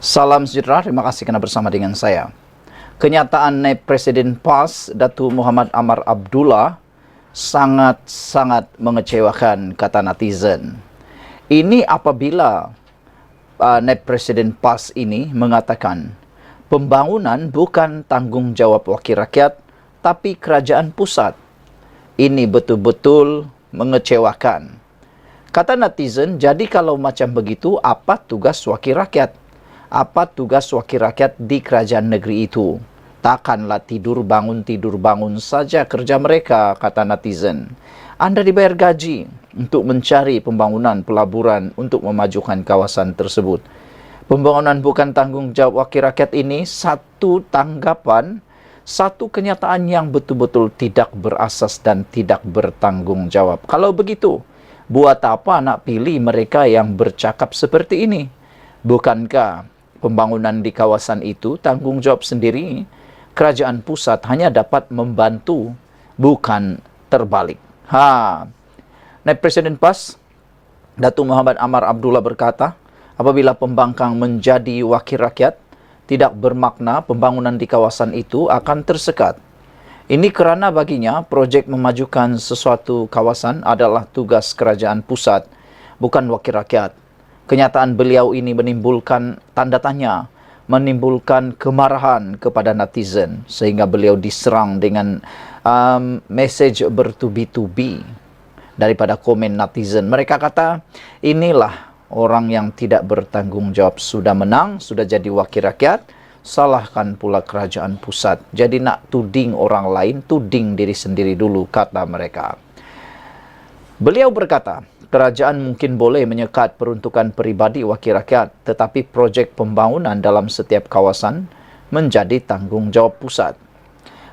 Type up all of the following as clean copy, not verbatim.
Salam sejahtera, terima kasih kerana bersama dengan saya. Kenyataan naib Presiden PAS, Datuk Muhammad Amar Abdullah, sangat-sangat mengecewakan, kata netizen. Ini apabila naib Presiden PAS ini mengatakan, pembangunan bukan tanggungjawab wakil rakyat, tapi kerajaan pusat. Ini betul-betul mengecewakan. Kata netizen, jadi kalau macam begitu, apa tugas wakil rakyat? Apa tugas wakil rakyat di kerajaan negeri itu? Takkanlah tidur bangun saja kerja mereka, kata netizen. Anda dibayar gaji untuk mencari pembangunan pelaburan untuk memajukan kawasan tersebut. Pembangunan bukan tanggungjawab wakil rakyat ini satu tanggapan, satu kenyataan yang betul-betul tidak berasas dan tidak bertanggungjawab. Kalau begitu, buat apa nak pilih mereka yang bercakap seperti ini? Bukankah pembangunan di kawasan itu tanggungjawab sendiri? Kerajaan pusat hanya dapat membantu, bukan terbalik. Naib Presiden PAS, Datuk Muhammad Amar Abdullah berkata, apabila pembangkang menjadi wakil rakyat, tidak bermakna pembangunan di kawasan itu akan tersekat. Ini kerana baginya, projek memajukan sesuatu kawasan adalah tugas kerajaan pusat, bukan wakil rakyat. Kenyataan beliau ini menimbulkan tanda tanya, menimbulkan kemarahan kepada netizen, sehingga beliau diserang dengan mesej bertubi-tubi daripada komen netizen. Mereka kata, inilah orang yang tidak bertanggungjawab, sudah menang, sudah jadi wakil rakyat, salahkan pula kerajaan pusat. Jadi nak tuding orang lain, tuding diri sendiri dulu, kata mereka. Beliau berkata, kerajaan mungkin boleh menyekat peruntukan peribadi wakil rakyat, tetapi projek pembangunan dalam setiap kawasan menjadi tanggungjawab pusat.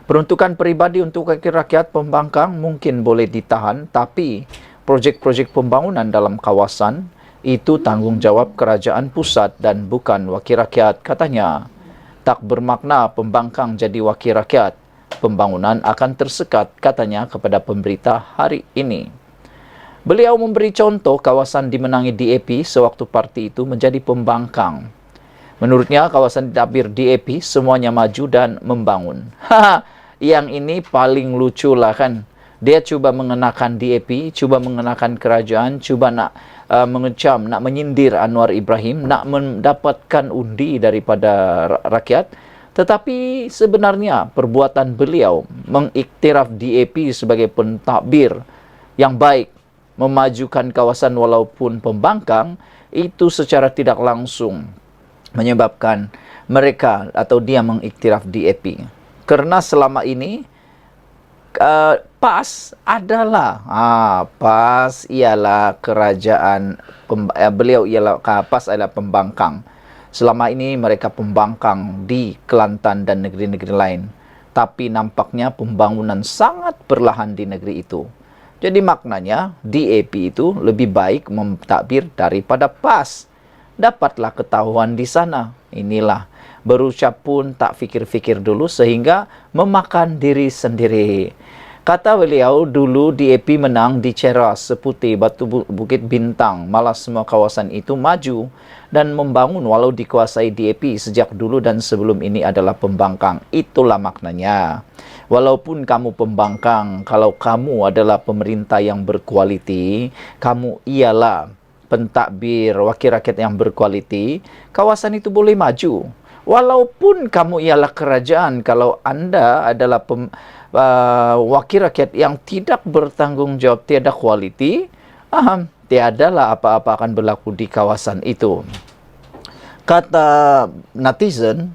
Peruntukan peribadi untuk wakil rakyat pembangkang mungkin boleh ditahan, tapi projek-projek pembangunan dalam kawasan itu tanggungjawab kerajaan pusat dan bukan wakil rakyat, katanya. Tak bermakna pembangkang jadi wakil rakyat, pembangunan akan tersekat, katanya kepada pemberita hari ini. Beliau memberi contoh kawasan dimenangi DAP sewaktu parti itu menjadi pembangkang. Menurutnya, kawasan ditadbir DAP semuanya maju dan membangun. Yang ini paling lucu lah kan. Dia cuba mengenakan DAP, cuba mengenakan kerajaan, cuba nak mengecam, nak menyindir Anwar Ibrahim, nak mendapatkan undi daripada rakyat. Tetapi sebenarnya perbuatan beliau mengiktiraf DAP sebagai pentadbir yang baik, memajukan kawasan walaupun pembangkang, itu secara tidak langsung menyebabkan mereka atau dia mengiktiraf DAP. Kerana selama ini PAS adalah PAS ialah kerajaan, beliau ialah PAS adalah pembangkang. Selama ini mereka pembangkang di Kelantan dan negeri-negeri lain, tapi nampaknya pembangunan sangat perlahan di negeri itu. Jadi maknanya DAP itu lebih baik mentadbir daripada PAS. Dapatlah ketahuan di sana. Inilah, berucap pun tak fikir-fikir dulu sehingga memakan diri sendiri. Kata beliau, dulu DAP menang di Ceras, Seputih, Batu Bukit Bintang. Malah semua kawasan itu maju dan membangun walau dikuasai DAP sejak dulu dan sebelum ini adalah pembangkang. Itulah maknanya. Walaupun kamu pembangkang, kalau kamu adalah pemerintah yang berkualiti, kamu ialah pentadbir wakil rakyat yang berkualiti, kawasan itu boleh maju. Walaupun kamu ialah kerajaan, kalau anda adalah wakil rakyat yang tidak bertanggungjawab, tiada kualiti, tiadalah apa-apa akan berlaku di kawasan itu. Kata netizen,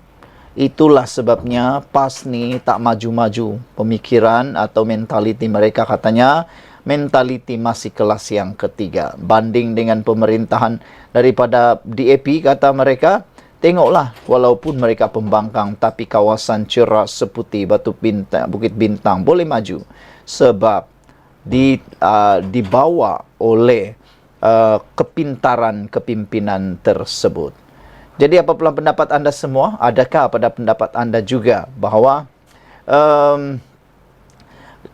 itulah sebabnya PAS ni tak maju-maju pemikiran atau mentaliti mereka. Katanya mentaliti masih kelas yang ketiga banding dengan pemerintahan daripada DAP. Kata mereka, tengoklah, walaupun mereka pembangkang, tapi kawasan Ceras, Seputih, Bukit Bintang boleh maju sebab dibawa oleh kepintaran kepimpinan tersebut. Jadi apabila pendapat anda semua, adakah pada pendapat anda juga bahawa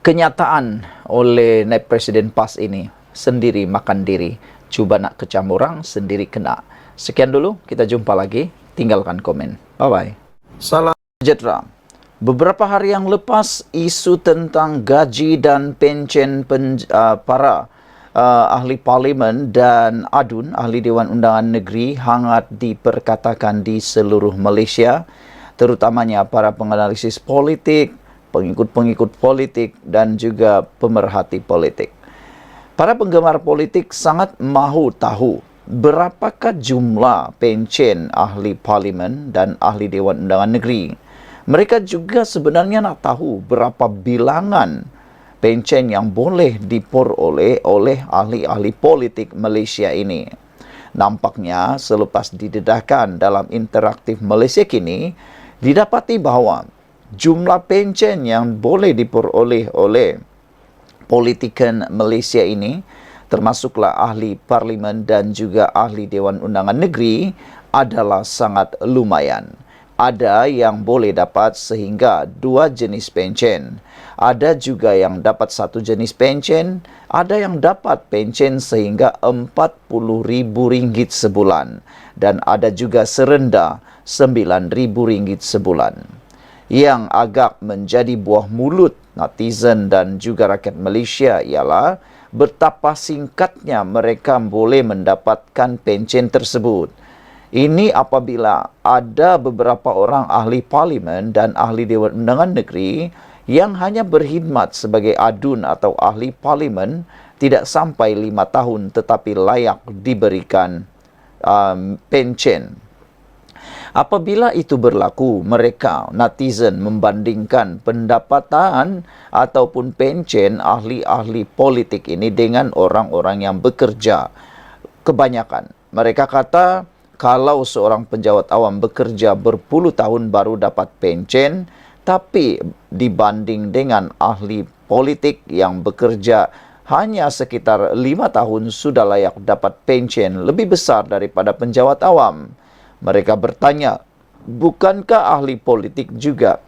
kenyataan oleh naib Presiden PAS ini sendiri makan diri, cuba nak kecam orang, sendiri kena. Sekian dulu, kita jumpa lagi. tinggalkan komen. Bye-bye. Salam sejahtera. Beberapa hari yang lepas, isu tentang gaji dan pencen para ahli parlimen dan ADUN, Ahli Dewan Undangan Negeri, hangat diperkatakan di seluruh Malaysia, terutamanya para penganalisis politik, pengikut-pengikut politik dan juga pemerhati politik. Para penggemar politik sangat mahu tahu berapakah jumlah pencen ahli parlimen dan ahli Dewan Undangan Negeri. Mereka juga sebenarnya nak tahu berapa bilangan pencen yang boleh diperoleh oleh ahli-ahli politik Malaysia ini. Nampaknya selepas didedahkan dalam interaktif Malaysia kini, didapati bahawa jumlah pencen yang boleh diperoleh oleh politikan Malaysia ini, termasuklah ahli parlimen dan juga ahli Dewan Undangan Negeri, adalah sangat lumayan. Ada yang boleh dapat sehingga 2 jenis pencen. Ada juga yang dapat 1 jenis pencen. Ada yang dapat pencen sehingga RM40,000 sebulan. Dan ada juga serendah RM9,000 sebulan. Yang agak menjadi buah mulut netizen dan juga rakyat Malaysia ialah betapa singkatnya mereka boleh mendapatkan pencen tersebut. Ini apabila ada beberapa orang ahli parlimen dan ahli Dewan Undangan Negeri yang hanya berkhidmat sebagai adun atau ahli parlimen tidak sampai 5 tahun tetapi layak diberikan pencen. Apabila itu berlaku, mereka, netizen, membandingkan pendapatan ataupun pencen ahli-ahli politik ini dengan orang-orang yang bekerja. Kebanyakan mereka kata, kalau seorang penjawat awam bekerja berpuluh tahun baru dapat pencen, tapi dibanding dengan ahli politik yang bekerja hanya sekitar 5 tahun sudah layak dapat pencen lebih besar daripada penjawat awam. Mereka bertanya, bukankah ahli politik juga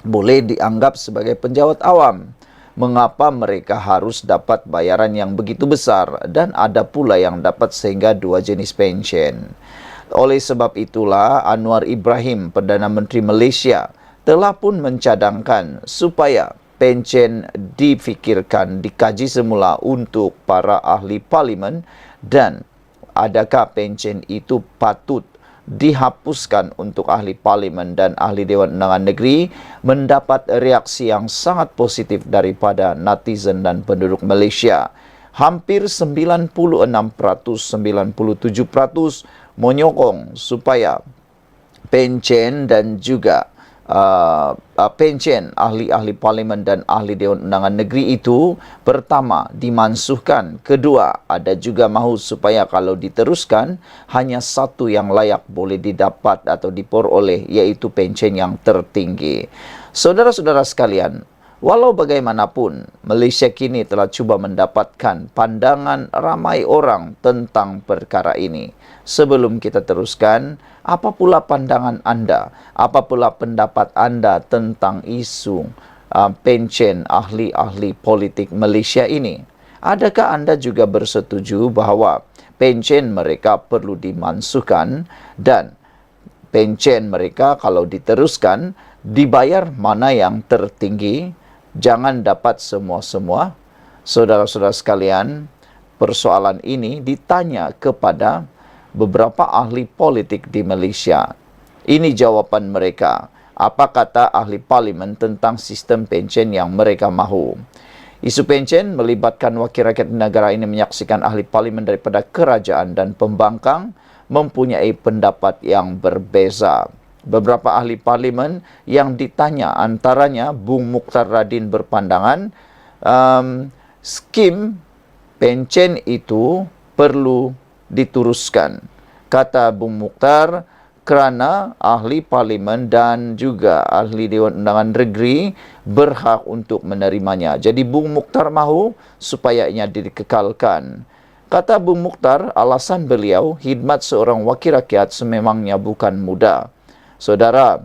boleh dianggap sebagai penjawat awam? Mengapa mereka harus dapat bayaran yang begitu besar dan ada pula yang dapat sehingga 2 jenis pencen? Oleh sebab itulah Anwar Ibrahim, Perdana Menteri Malaysia, telah pun mencadangkan supaya pencen difikirkan, dikaji semula untuk para ahli parlimen dan adakah pencen itu patut dihapuskan untuk ahli parlimen dan ahli Dewan Undangan Negeri. Mendapat reaksi yang sangat positif daripada netizen dan penduduk Malaysia. Hampir 96%, 97% menyokong supaya pencen dan juga pencen ahli-ahli parlimen dan ahli Dewan Undangan Negeri itu pertama dimansuhkan, kedua ada juga mahu supaya kalau diteruskan hanya 1 yang layak boleh didapat atau diperoleh, iaitu pencen yang tertinggi. Saudara-saudara sekalian, walau bagaimanapun Malaysia kini telah cuba mendapatkan pandangan ramai orang tentang perkara ini. Sebelum kita teruskan, apa pula pandangan anda? Apa pula pendapat anda tentang isu pencen ahli-ahli politik Malaysia ini? Adakah anda juga bersetuju bahawa pencen mereka perlu dimansuhkan dan pencen mereka kalau diteruskan dibayar mana yang tertinggi? Jangan dapat semua-semua. Saudara-saudara sekalian, persoalan ini ditanya kepada beberapa ahli politik di Malaysia. Ini jawapan mereka. Apa kata ahli parlimen tentang sistem pencen yang mereka mahu? Isu pencen melibatkan wakil rakyat negara ini menyaksikan ahli parlimen daripada kerajaan dan pembangkang mempunyai pendapat yang berbeza. Beberapa ahli parlimen yang ditanya antaranya Bung Mukhtar Radin berpandangan skim pencen itu perlu dituruskan. Kata Bung Mukhtar, kerana ahli parlimen dan juga ahli Dewan Undangan Negeri berhak untuk menerimanya. Jadi Bung Mukhtar mahu supaya ia dikekalkan. Kata Bung Mukhtar, alasan beliau, khidmat seorang wakil rakyat sememangnya bukan mudah. Saudara,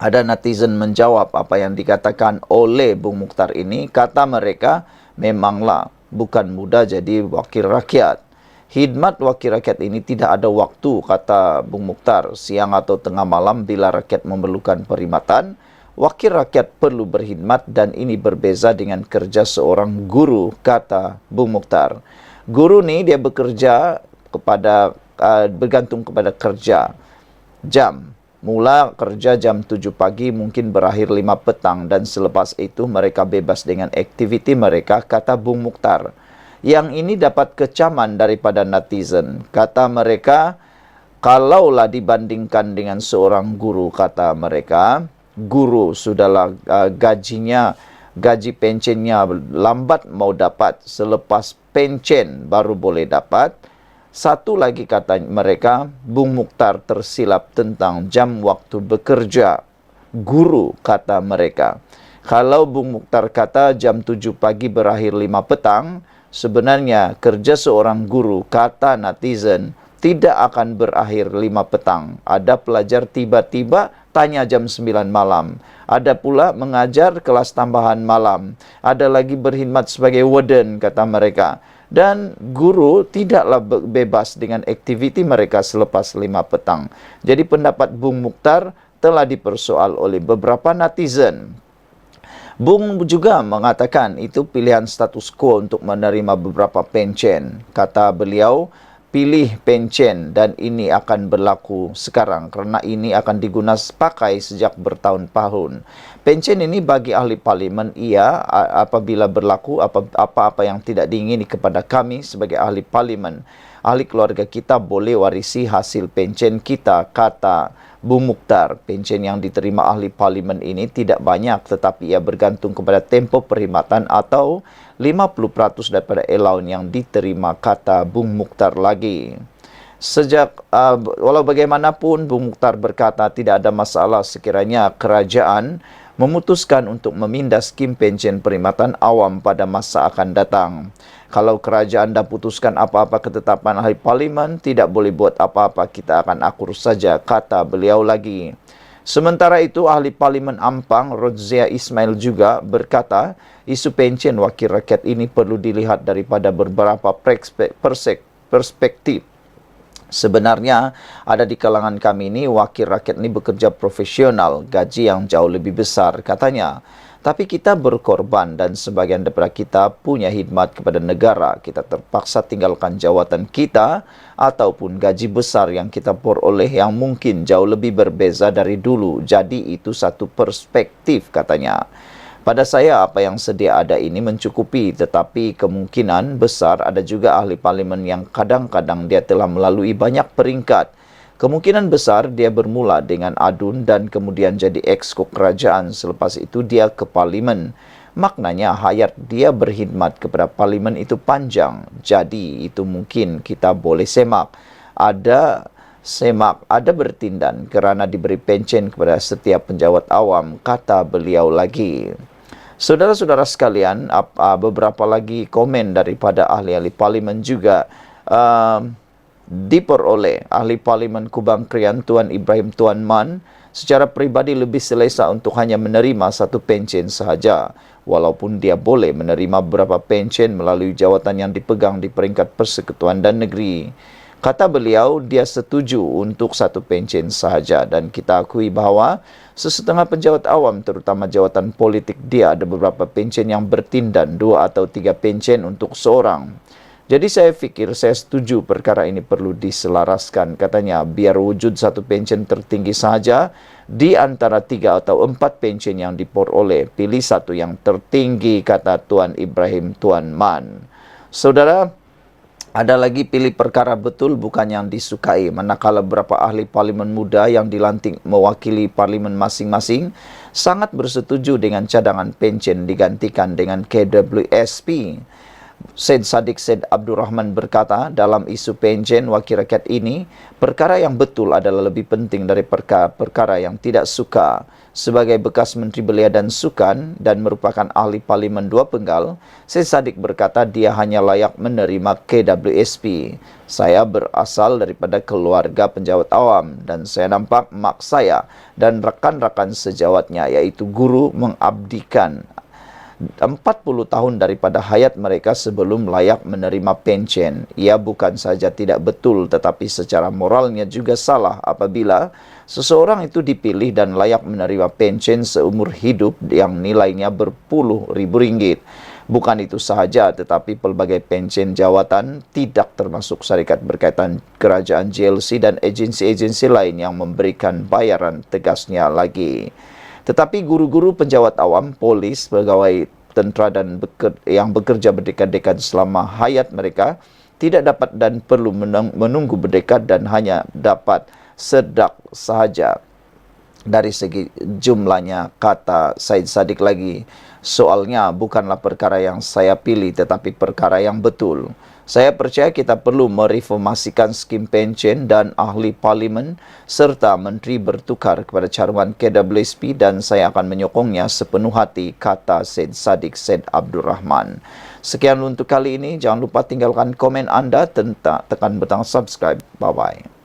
ada netizen menjawab apa yang dikatakan oleh Bung Mukhtar ini. Kata mereka, memanglah bukan mudah jadi wakil rakyat. Khidmat wakil rakyat ini tidak ada waktu, kata Bung Mukhtar. Siang atau tengah malam bila rakyat memerlukan perkhidmatan, wakil rakyat perlu berkhidmat dan ini berbeza dengan kerja seorang guru, kata Bung Mukhtar. Guru ni dia bekerja kepada bergantung kepada kerja jam. Mula kerja jam 7 pagi mungkin berakhir 5 petang dan selepas itu mereka bebas dengan aktiviti mereka, kata Bung Mukhtar. Yang ini dapat kecaman daripada netizen. Kata mereka, kalaulah dibandingkan dengan seorang guru, kata mereka, guru sudahlah gaji pensiunnya lambat mau dapat, selepas pensiun baru boleh dapat. Satu lagi kata mereka, Bung Mukhtar tersilap tentang jam waktu bekerja guru, kata mereka. Kalau Bung Mukhtar kata jam 7 pagi berakhir 5 petang, sebenarnya kerja seorang guru, kata netizen, tidak akan berakhir 5 petang. Ada pelajar tiba-tiba tanya jam 9 malam. Ada pula mengajar kelas tambahan malam. Ada lagi berkhidmat sebagai warden, kata mereka. Dan guru tidaklah bebas dengan aktiviti mereka selepas 5 petang. Jadi pendapat Bung Mukhtar telah dipersoal oleh beberapa netizen. Bung juga mengatakan itu pilihan status quo untuk menerima beberapa pensiun. Kata beliau, pilih pensiun dan ini akan berlaku sekarang kerana ini akan digunakan pakai sejak bertahun-tahun. Pensiun ini bagi ahli parlimen apabila berlaku apa-apa yang tidak diingini kepada kami sebagai ahli parlimen. Ahli keluarga kita boleh warisi hasil pensiun kita, kata Bung Mukhtar. Pensiun yang diterima ahli parlimen ini tidak banyak tetapi ia bergantung kepada tempoh perkhidmatan atau 50% daripada allowance yang diterima, kata Bung Mukhtar lagi. Walau bagaimanapun, Bung Mukhtar berkata tidak ada masalah sekiranya kerajaan memutuskan untuk memindah skim pensiun perkhidmatan awam pada masa akan datang. Kalau kerajaan dah putuskan apa-apa ketetapan ahli parlimen, tidak boleh buat apa-apa, kita akan akur saja, kata beliau lagi. Sementara itu, ahli parlimen Ampang, Rodzia Ismail juga berkata, isu pensiun wakil rakyat ini perlu dilihat daripada beberapa perspektif. Sebenarnya, ada di kalangan kami ini, wakil rakyat ini bekerja profesional, gaji yang jauh lebih besar, katanya. Tapi kita berkorban dan sebagian daripada kita punya khidmat kepada negara. Kita terpaksa tinggalkan jawatan kita ataupun gaji besar yang kita peroleh yang mungkin jauh lebih berbeza dari dulu. Jadi itu satu perspektif, katanya. Pada saya apa yang sedia ada ini mencukupi, tetapi kemungkinan besar ada juga ahli parlimen yang kadang-kadang dia telah melalui banyak peringkat. Kemungkinan besar dia bermula dengan adun dan kemudian jadi exco kerajaan. Selepas itu dia ke parlimen. Maknanya hayat dia berkhidmat kepada parlimen itu panjang. Jadi itu mungkin kita boleh semak. Ada bertindan kerana diberi pensiun kepada setiap penjawat awam, kata beliau lagi. Saudara-saudara sekalian, beberapa lagi komen daripada ahli-ahli parlimen juga diperoleh. Ahli Parlimen Kubang Krian Tuan Ibrahim Tuan Man secara peribadi lebih selesa untuk hanya menerima satu pensiun sahaja, walaupun dia boleh menerima beberapa pensiun melalui jawatan yang dipegang di peringkat persekutuan dan negeri. Kata beliau, dia setuju untuk satu pensiun sahaja dan kita akui bahawa sesetengah penjawat awam terutama jawatan politik dia ada beberapa pensiun yang bertindan 2 atau 3 pensiun untuk seorang. Jadi saya fikir, saya setuju perkara ini perlu diselaraskan. Katanya, biar wujud satu pensiun tertinggi sahaja di antara 3 atau 4 pensiun yang diperoleh. Pilih satu yang tertinggi, kata Tuan Ibrahim Tuan Man. Saudara, ada lagi pilih perkara betul bukan yang disukai. Manakala beberapa ahli parlimen muda yang dilantik mewakili parlimen masing-masing sangat bersetuju dengan cadangan pensiun digantikan dengan KWSP. Syed Saddiq Syed Abdul Rahman berkata, dalam isu pensiun wakil rakyat ini, perkara yang betul adalah lebih penting dari perkara yang tidak suka. Sebagai bekas Menteri Belia dan Sukan dan merupakan ahli parlimen 2 penggal, Syed Saddiq berkata dia hanya layak menerima KWSP. Saya berasal daripada keluarga penjawat awam dan saya nampak mak saya dan rakan-rakan sejawatnya iaitu guru mengabdikan 40 tahun daripada hayat mereka sebelum layak menerima pension. Ia bukan saja tidak betul, tetapi secara moralnya juga salah apabila seseorang itu dipilih dan layak menerima pension seumur hidup yang nilainya berpuluh ribu ringgit. Bukan itu sahaja, tetapi pelbagai pension jawatan tidak termasuk syarikat berkaitan kerajaan GLC dan agensi-agensi lain yang memberikan bayaran, tegasnya lagi. Tetapi guru-guru penjawat awam, polis, pegawai tentera dan yang bekerja berdekad-dekad selama hayat mereka tidak dapat dan perlu menunggu berdekad dan hanya dapat sedak sahaja. Dari segi jumlahnya, kata Syed Saddiq lagi, soalnya bukanlah perkara yang saya pilih tetapi perkara yang betul. Saya percaya kita perlu mereformasikan skim pension dan ahli parlimen serta menteri bertukar kepada caruman KWSP dan saya akan menyokongnya sepenuh hati, kata Syed Saddiq Syed Abdul Rahman. Sekian untuk kali ini. Jangan lupa tinggalkan komen anda, tekan butang subscribe. Bye-bye.